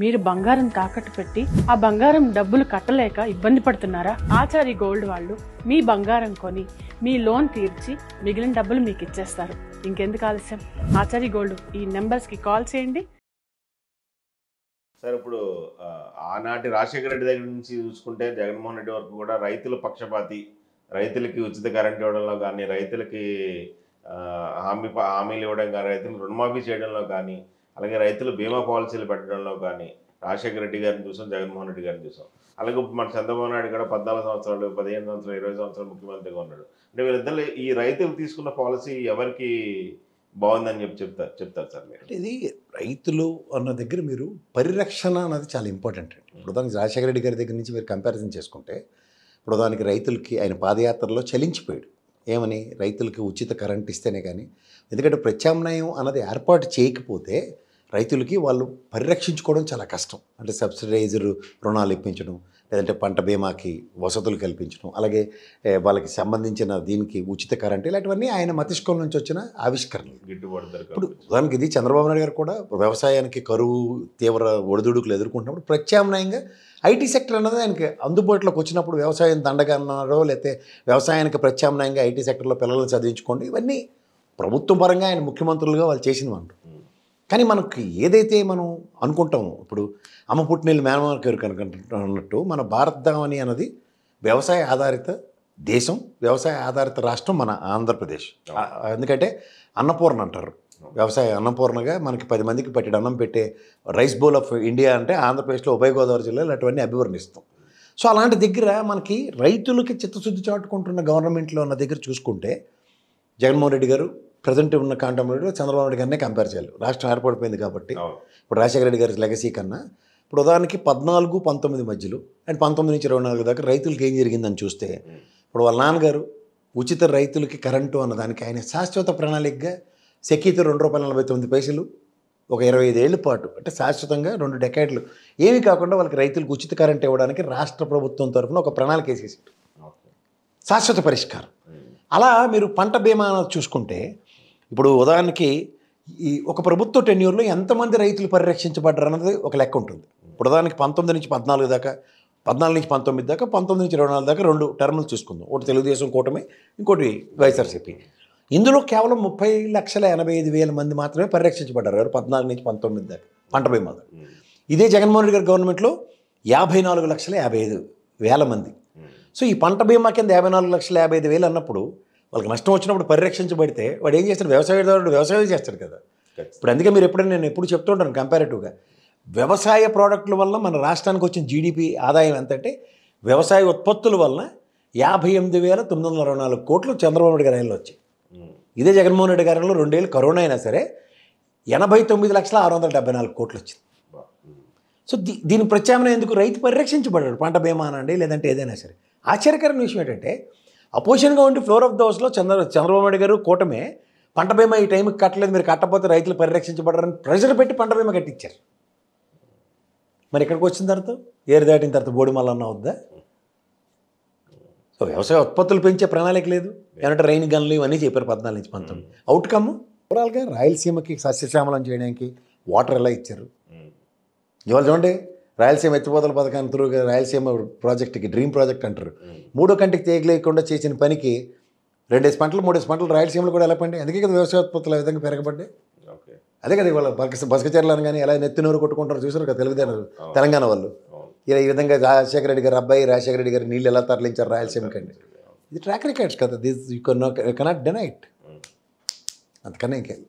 మీరు బంగారం తాకట్టు పెట్టి ఆ బంగారం డబ్బులు కట్టలేక ఇబ్బంది పడుతున్నారా? ఆచారి గోల్డ్ వాళ్ళు మీ బంగారం కొని మీ లోన్ తీర్చి మిగిలిన డబ్బులు మీకు ఇచ్చేస్తారు. ఇంకెందుకు ఆలస్యం? ఆచారి గోల్డ్ ఈ నెంబర్స్కి కాల్ చేయండి. సార్, ఇప్పుడు ఆనాటి రాజశేఖర రెడ్డి దగ్గర నుంచి చూసుకుంటే జగన్మోహన్ రెడ్డి వరకు కూడా రైతుల పక్షపాతి, రైతులకి ఉచిత కరెంట్ ఇవ్వడంలో కానీ, రైతులకి హామీలు ఇవ్వడం కానీ, రైతులు రుణమాఫీ చేయడంలో కానీ, అలాగే రైతులు బీమా పాలసీలు పెట్టడంలో కానీ రాజశేఖర రెడ్డి గారిని చూసాం, జగన్మోహన్ రెడ్డి గారిని చూసాం. అలాగే మన చంద్రబాబు నాయుడు కూడా 14 సంవత్సరాలు, 15 సంవత్సరాలు, 20 సంవత్సరాలు ముఖ్యమంత్రిగా ఉన్నాడు. అంటే వీళ్ళిద్దరు ఈ రైతులు తీసుకున్న పాలసీ ఎవరికి బాగుందని చెప్తారు సార్ మీరు? ఇది రైతులు అన్న దగ్గర మీరు పరిరక్షణ అన్నది చాలా ఇంపార్టెంట్ అండి. ఇప్పుడు దానికి రాజశేఖర రెడ్డి గారి దగ్గర నుంచి మీరు కంపారిజన్ చేసుకుంటే, ఇప్పుడు దానికి రైతులకి ఆయన పాదయాత్రలో చలించిపోయాడు. ఏమని? రైతులకి ఉచిత కరెంట్ ఇస్తేనే కానీ, ఎందుకంటే ప్రత్యామ్నాయం అన్నది ఏర్పాటు చేయకపోతే రైతులకి వాళ్ళు పరిరక్షించుకోవడం చాలా కష్టం. అంటే సబ్సిడైజర్ రుణాలు ఇప్పించడం, లేదంటే పంట బీమాకి వసతులు కల్పించడం, అలాగే వాళ్ళకి సంబంధించిన దీనికి ఉచిత కరెంట్, ఇలాంటివన్నీ ఆయన మతిష్కం నుంచి వచ్చిన ఆవిష్కరణలు. ఇప్పుడు ఉదాహరణకి ఇది చంద్రబాబు నాయుడు గారు కూడా వ్యవసాయానికి కరువు తీవ్ర ఒడిదుడుకులు ఎదుర్కొంటున్నప్పుడు ప్రత్యామ్నాయంగా ఐటీ సెక్టర్ అన్నది ఆయనకి అందుబాటులోకి వచ్చినప్పుడు వ్యవసాయం దండగా అన్నారో, లేకపోతే వ్యవసాయానికి ప్రత్యామ్నాయంగా ఐటీ సెక్టర్లో పిల్లలను చదివించుకోండి, ఇవన్నీ ప్రభుత్వం పరంగా ఆయన ముఖ్యమంత్రులుగా వాళ్ళు చేసినవంటారు. కానీ మనకి ఏదైతే మనం అనుకుంటామో, ఇప్పుడు అమ్మ పుట్టినీళ్ళు మేనమామకేరు కనుక అన్నట్టు మన భారతదేశం అన్నది వ్యవసాయ ఆధారిత దేశం, వ్యవసాయ ఆధారిత రాష్ట్రం మన ఆంధ్రప్రదేశ్. ఎందుకంటే అన్నపూర్ణ అంటారు, వ్యవసాయ అన్నపూర్ణగా మనకి 10 మందికి పట్టెడు అన్నం పెట్టే రైస్ బౌల్ ఆఫ్ ఇండియా అంటే ఆంధ్రప్రదేశ్లో ఉభయ గోదావరి జిల్లాలో అటువంటివన్నీ అభివర్ణిస్తాం. సో అలాంటి దగ్గర మనకి రైతులకి చిత్తశుద్ధి చాటుకుంటున్న గవర్నమెంట్లో ఉన్న దగ్గర చూసుకుంటే జగన్మోహన్ రెడ్డి గారు ప్రజెంట్ ఉన్న కాంటెంపరీలో చంద్రబాబు నాయుడు గారినే కంపేర్ చేయాలి. రాష్ట్రం ఏర్పడిపోయింది కాబట్టి. ఇప్పుడు రాజశేఖర రెడ్డి గారి లెగసీ కన్నా ఇప్పుడు ఉదాహరణకి 14-19 మధ్యలో అండ్ 19 నుంచి 24 దాకా రైతులకి ఏం జరిగిందని చూస్తే, ఇప్పుడు వాళ్ళ నాన్నగారు ఉచిత రైతులకి కరెంటు అన్నదానికి ఆయన శాశ్వత ప్రణాళికగా సెకీతో ₹2.49 ఒక 25 ఏళ్ల పాటు, అంటే శాశ్వతంగా 2 డెకేడ్లు ఏమీ కాకుండా వాళ్ళకి రైతులకు ఉచిత కరెంట్ ఇవ్వడానికి రాష్ట్ర ప్రభుత్వం తరఫున ఒక ప్రణాళిక వేసేసాడు, శాశ్వత పరిష్కారం. అలా మీరు పంట బీమా చూసుకుంటే, ఇప్పుడు ఉదాహరణకి ఈ ఒక ప్రభుత్వ టెన్యూర్లో ఎంతమంది రైతులు పరిరక్షించబడ్డారు అన్నది ఒక లెక్క ఉంటుంది. ఇప్పుడు ఉదాహరణకి 19 నుంచి 14 దాకా, 14 నుంచి 19 దాకా, 19 నుంచి 24 దాకా 2 టర్ములు చూసుకుందాం. ఒకటి తెలుగుదేశం కూటమి, ఇంకోటి వైఎస్ఆర్సీపీ. ఇందులో కేవలం 30,85,000 మంది మాత్రమే పరిరక్షించబడ్డారు. 14 నుంచి 19 దాకా పంట బీమా. ఇదే జగన్మోహన్ రెడ్డి గారి గవర్నమెంట్లో 54,55,000 మంది. సో ఈ పంట బీమా కింద 54,55,000 అన్నప్పుడు వాళ్ళకి నష్టం వచ్చినప్పుడు పరిరక్షించబడితే వాడు ఏం చేస్తాడు? వ్యవసాయదారుడు వ్యవసాయం చేస్తాడు కదా. ఇప్పుడు అందుకే మీరు ఎప్పుడైనా నేను ఎప్పుడు చెప్తూ ఉంటాను కంపారిటివ్గా, వ్యవసాయ ప్రోడక్టుల వల్ల మన రాష్ట్రానికి వచ్చిన జీడిపి ఆదాయం ఎంత అంటే, వ్యవసాయ ఉత్పత్తుల వల్ల 58,924 కోట్లు చంద్రబాబు నాయుడు గారి ఆయనలో వచ్చాయి. ఇదే జగన్మోహన్ రెడ్డి గారిలో 2 ఏళ్ళు కరోనా అయినా సరే 89,674 కోట్లు వచ్చింది. సో దీని ప్రత్యామ్నాయం ఎందుకు? రైతు పరిరక్షించబడ్డాడు, పంట బీమా అనండి లేదంటే ఏదైనా సరే. ఆశ్చర్యకరమైన విషయం ఏంటంటే, అపోజిషన్గా ఉండి ఫ్లోర్ ఆఫ్ ద హౌస్లో చంద్రబాబు నాయుడు గారు కూటమే పంట బీమా ఈ టైంకి కట్టలేదు, మీరు కట్టకపోతే రైతులు పరిరక్షించబడ్డారని ప్రెషర్ పెట్టి పంట బీమా కట్టించారు. మరి ఇక్కడికి వచ్చిన తర్వాత ఏరు దాటిన తర్వాత బోడి మల్లన్న వద్దా? సో వ్యవసాయ ఉత్పత్తులు పెంచే ప్రణాళిక లేదు. ఏమంటే రైన్ గన్లు ఇవన్నీ చెప్పారు 14 నుంచి 19. అవుట్కమ్ ఓవరాల్గా రాయలసీమకి సస్యశ్యామలం చేయడానికి వాటర్ ఎలా ఇచ్చారు? ఇవాళ చూడండి, రాయలసీమ ఎత్తిపోతల పథకాన్ని త్రూగా రాయలసీమ ప్రాజెక్టుకి డ్రీమ్ ప్రాజెక్ట్ అంటారు. 3వ కంటికి తీయలేకుండా చేసిన పనికి 2 పంటలు 3 పంటలు రాయలసీమలో కూడా ఎలా పండి? అందుకే కదా వ్యవసాయ ఉత్పత్తులు ఆ విధంగా పెరగబడ్డాయి. అదే కదా ఇవాళ బసకచర్లను కానీ ఎలా నెత్తినూరు కొట్టుకుంటారు చూసారు కదా తెలంగాణ వాళ్ళు. ఇలా ఈ విధంగా రాజశేఖర రెడ్డి గారు అబ్బాయి రాజశేఖర రెడ్డి గారు నీళ్ళు ఎలా తరలించారు రాయలసీమకండి. ఇది ట్రాక్ రికార్డ్స్ కదా, this you cannot deny it. అంతకన్నా ఇంకేం.